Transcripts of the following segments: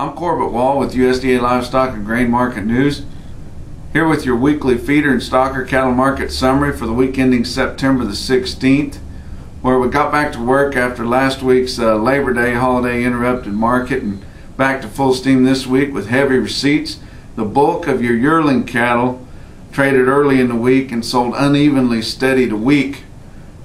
I'm Corbett Wall with USDA Livestock and Grain Market News. Here with your weekly feeder and stocker cattle market summary for the week ending September the 16th, where we got back to work after last week's Labor Day holiday interrupted market and back to full steam this week with heavy receipts. The bulk of your yearling cattle traded early in the week and sold unevenly steady to weak.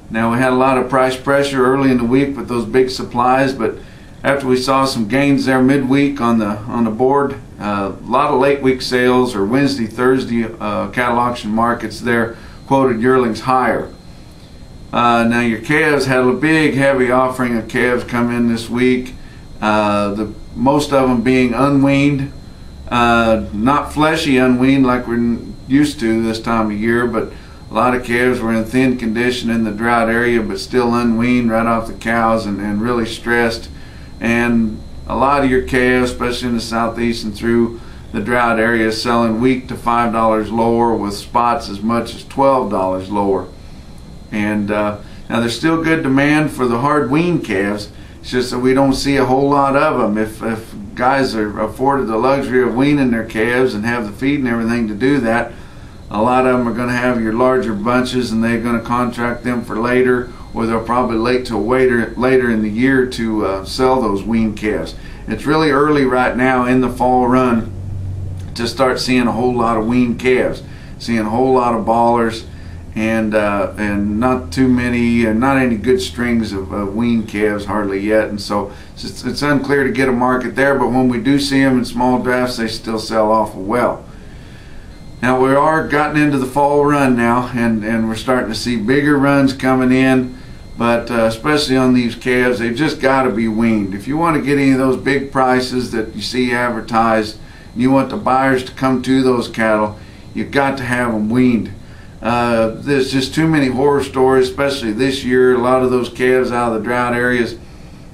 Now we had a lot of price pressure early in the week with those big supplies, but after we saw some gains there midweek on the board, a lot of late week sales or Wednesday, Thursday cattle auction markets there quoted yearlings higher. Now your calves had a big heavy offering of calves come in this week, most of them being unweaned, not fleshy unweaned like we're used to this time of year, but a lot of calves were in thin condition in the drought area but still unweaned right off the cows and really stressed. And a lot of your calves, especially in the southeast and through the drought area, selling weak to $5 lower with spots as much as $12 lower. And now there's still good demand for the hard weaned calves. It's just that we don't see a whole lot of them. If guys are afforded the luxury of weaning their calves and have the feed and everything to do that, a lot of them are going to have your larger bunches and they're going to contract them for later, or they'll probably wait till later in the year to sell those weaned calves. It's really early right now in the fall run to start seeing a whole lot of weaned calves, seeing a whole lot of ballers, and not too many, not any good strings of weaned calves hardly yet. And so it's unclear to get a market there, but when we do see them in small drafts, they still sell awful well. Now we are gotten into the fall run now, and we're starting to see bigger runs coming in, but especially on these calves, they've just got to be weaned. If you want to get any of those big prices that you see advertised, and you want the buyers to come to those cattle, you've got to have them weaned. There's just too many horror stories, especially this year. A lot of those calves out of the drought areas,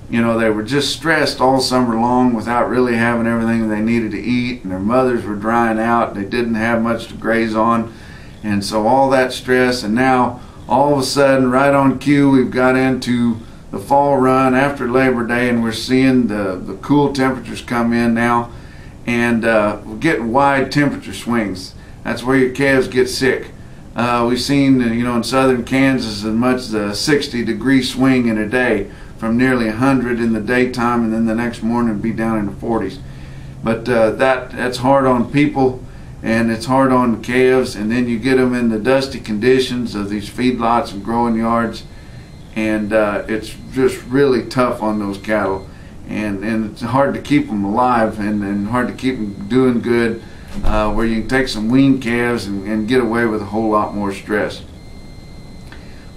you know, they were just stressed all summer long without really having everything they needed to eat, and their mothers were drying out. They didn't have much to graze on, and so all that stress, and now all of a sudden, right on cue, we've got into the fall run after Labor Day, and we're seeing the cool temperatures come in now, and we're getting wide temperature swings. That's where your calves get sick. We've seen, you know, in southern Kansas as much as a 60-degree swing in a day, from nearly 100 in the daytime, and then the next morning be down in the 40s. But that's hard on people, and it's hard on the calves, and then you get them in the dusty conditions of these feedlots and growing yards, and it's just really tough on those cattle, and it's hard to keep them alive and hard to keep them doing good, where you can take some weaned calves and get away with a whole lot more stress.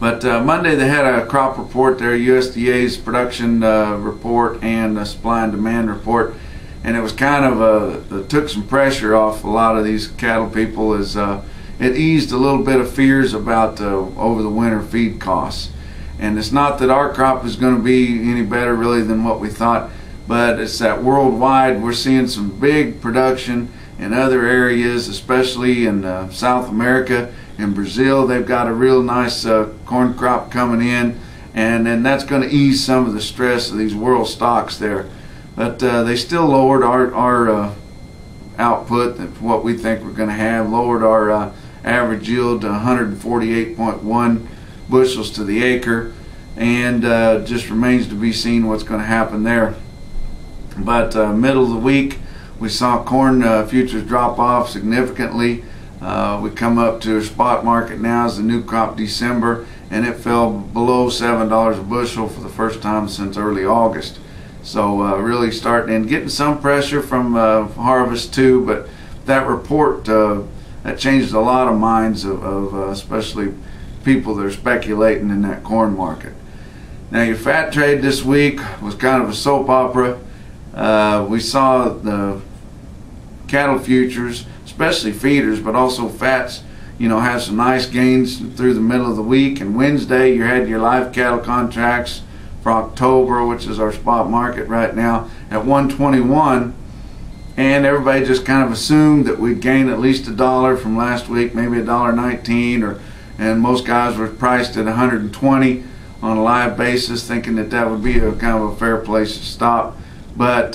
But Monday they had a crop report there, USDA's production report and a supply and demand report, and it was kind of it took some pressure off a lot of these cattle people as it eased a little bit of fears about over the winter feed costs. And it's not that our crop is going to be any better really than what we thought, but it's that worldwide we're seeing some big production in other areas, especially in South America. In Brazil, they've got a real nice corn crop coming in, and then that's going to ease some of the stress of these world stocks there. But they still lowered our output, what we think we're going to have, lowered our average yield to 148.1 bushels to the acre, and just remains to be seen what's going to happen there. But middle of the week, we saw corn futures drop off significantly. We come up to a spot market now as the new crop December, and it fell below $7 a bushel for the first time since early August. So really starting and getting some pressure from harvest too, but that report that changed a lot of minds of especially people that are speculating in that corn market. Now your fat trade this week was kind of a soap opera. We saw the cattle futures, especially feeders, but also fats, you know, have some nice gains through the middle of the week. And Wednesday you had your live cattle contracts for October, which is our spot market right now, at 121, and everybody just kind of assumed that we'd gain at least $1 from last week, maybe $1.19, and most guys were priced at 120 on a live basis, thinking that that would be a kind of a fair place to stop. but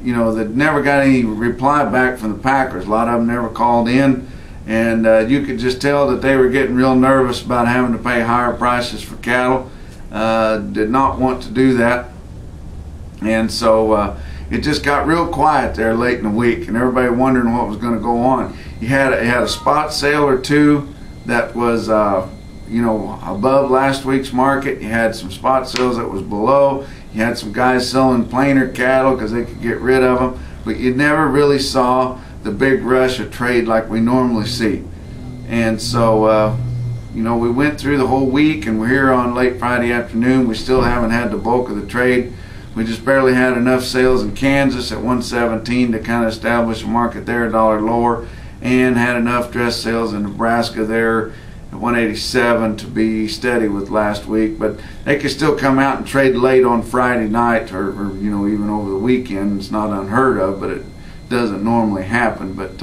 you know, they never got any reply back from the packers. A lot of them never called in, and you could just tell that they were getting real nervous about having to pay higher prices for cattle. Did not want to do that, and so it just got real quiet there late in the week, and everybody wondering what was going to go on. You had a spot sale or two that was you know, above last week's market. You had some spot sales that was below. You had some guys selling plainer cattle because they could get rid of them, but you never really saw the big rush of trade like we normally see. And so you know, we went through the whole week, and we're here on late Friday afternoon. We still haven't had the bulk of the trade. We just barely had enough sales in Kansas at 117 to kind of establish a market there, $1 lower, and had enough dress sales in Nebraska there at 187 to be steady with last week. But they could still come out and trade late on Friday night, or you know, even over the weekend. It's not unheard of, but it doesn't normally happen. But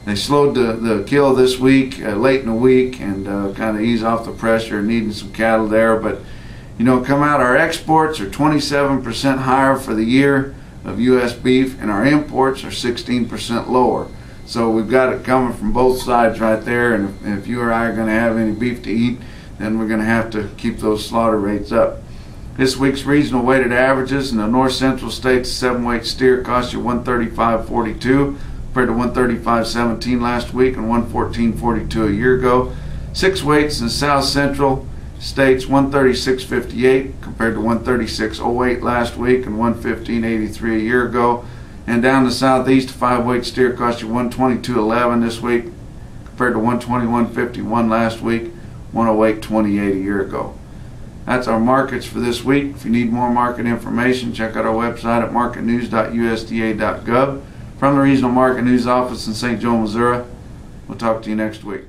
they slowed the kill this week, late in the week, and kind of ease off the pressure, needing some cattle there. But you know, come out, our exports are 27% higher for the year of U.S. beef, and our imports are 16% lower. So we've got it coming from both sides right there, and if you or I are going to have any beef to eat, then we're going to have to keep those slaughter rates up. This week's regional weighted averages in the north central states, 7-weight steer cost you $135.42 compared to $135.17 last week and $114.42 a year ago. 6 weights in south central states, $136.58 compared to $136.08 last week and $115.83 a year ago. And down the southeast, 5-weight steer cost you $122.11 this week compared to $121.51 last week, $108.28 a year ago. That's our markets for this week. If you need more market information, check out our website at marketnews.usda.gov. From the Regional Market News Office in St. Joe, Missouri, we'll talk to you next week.